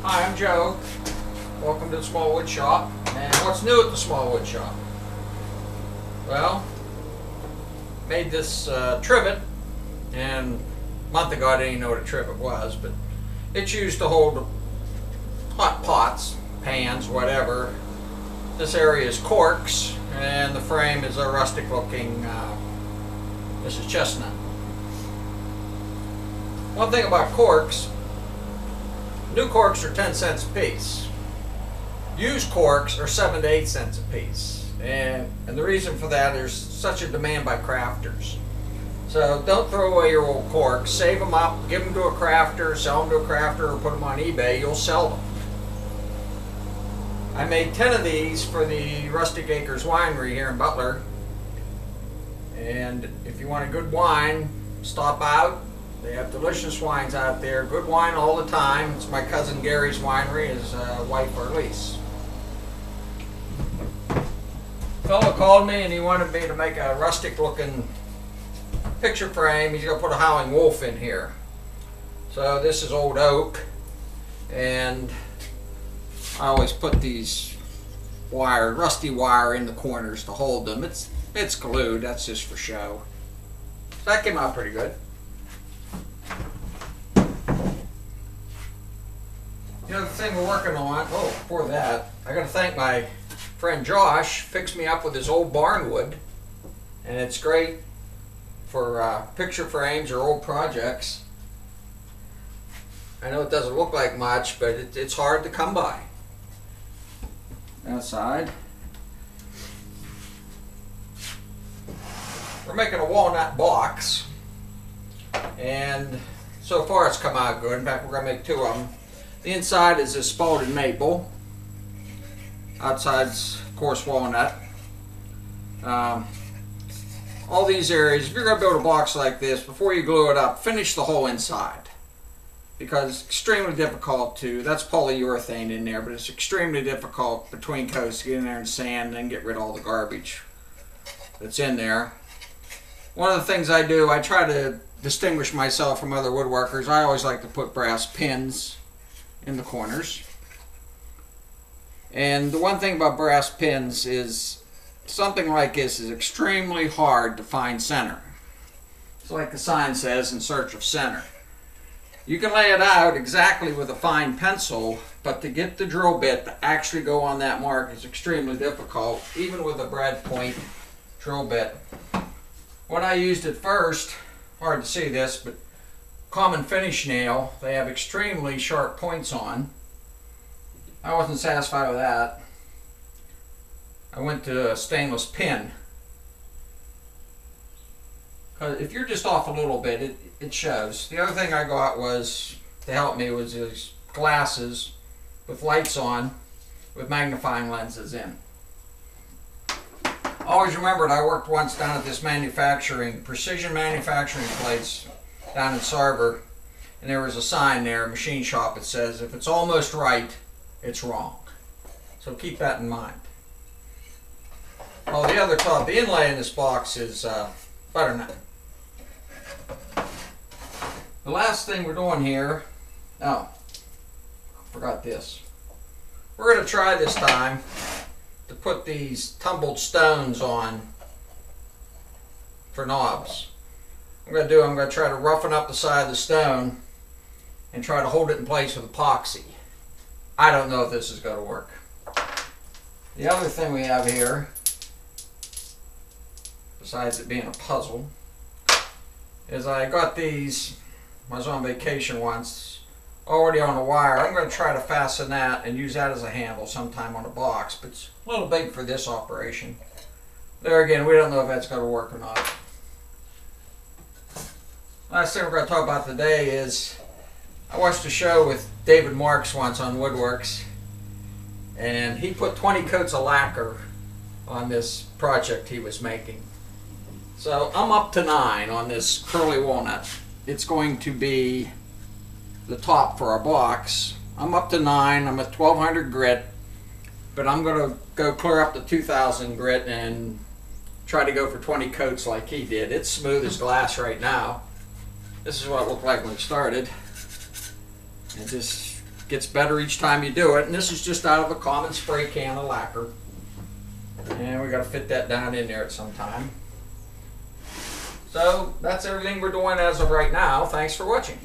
Hi, I'm Joe. Welcome to the Small Wood Shop. And what's new at the Small Wood Shop? Well, made this trivet, and a month ago I didn't even know what a trivet was, but it's used to hold hot pots, pans, whatever. This area is corks, and the frame is a rustic looking, this is chestnut. One thing about corks, new corks are 10 cents a piece. Used corks are 7 to 8 cents a piece. And the reason for that, there's such a demand by crafters. So don't throw away your old corks. Save them up, give them to a crafter, sell them to a crafter, or put them on eBay. You'll sell them. I made 10 of these for the Rustic Acres Winery here in Butler. And if you want a good wine, stop out. They have delicious wines out there. Good wine all the time. It's my cousin Gary's winery, his wife Arlise. A fellow called me and he wanted me to make a rustic looking picture frame. He's going to put a howling wolf in here. So this is old oak, and I always put these rusty wire in the corners to hold them. It's glued, that's just for show. So that came out pretty good. The other thing we're working on, before that, I got to thank my friend Josh. Fixed me up with his old barn wood, and it's great for picture frames or old projects. I know it doesn't look like much, but it's hard to come by. Outside, we're making a walnut box, and so far it's come out good. In fact, we're going to make 2 of them. The inside is this spalted maple. Outside's, of course, walnut. All these areas, if you're going to build a box like this, before you glue it up, finish the whole inside. Because it's extremely difficult that's polyurethane in there, but it's extremely difficult between coats to get in there and sand and then get rid of all the garbage that's in there. One of the things I do, I try to distinguish myself from other woodworkers. I always like to put brass pins in the corners. And the one thing about brass pins is something like this is extremely hard to find center. It's like the sign says, in search of center. You can lay it out exactly with a fine pencil, but to get the drill bit to actually go on that mark is extremely difficult, even with a brad point drill bit. What I used at first, hard to see this, but common finish nail, they have extremely sharp points on. I wasn't satisfied with that. I went to a stainless pin. If you're just off a little bit, it shows. The other thing I got to help me was these glasses with lights on with magnifying lenses in. Always remembered I worked once down at this precision manufacturing place down in Sarver, and there was a sign there, machine shop, it says, if it's almost right, it's wrong. So keep that in mind. Oh, the inlay in this box is butternut. The last thing we're doing here, forgot this. We're going to try this time to put these tumbled stones on for knobs. I'm going to try to roughen up the side of the stone and try to hold it in place with epoxy. I don't know if this is going to work. The other thing we have here, besides it being a puzzle, is I got these, I was on vacation once, already on a wire. I'm going to try to fasten that and use that as a handle sometime on a box, but it's a little big for this operation. There again, we don't know if that's going to work or not. Last thing we're going to talk about today is I watched a show with David Marks once on Woodworks, and he put 20 coats of lacquer on this project he was making. So I'm up to 9 on this curly walnut. It's going to be the top for our box. I'm up to 9. I'm at 1200 grit, but I'm going to go clear up to 2000 grit and try to go for 20 coats like he did. It's smooth as glass right now. This is what it looked like when it started. And just Gets better each time you do it. And this is just out of a common spray can of lacquer. And we got to fit that down in there at some time. So that's everything we're doing as of right now. Thanks for watching.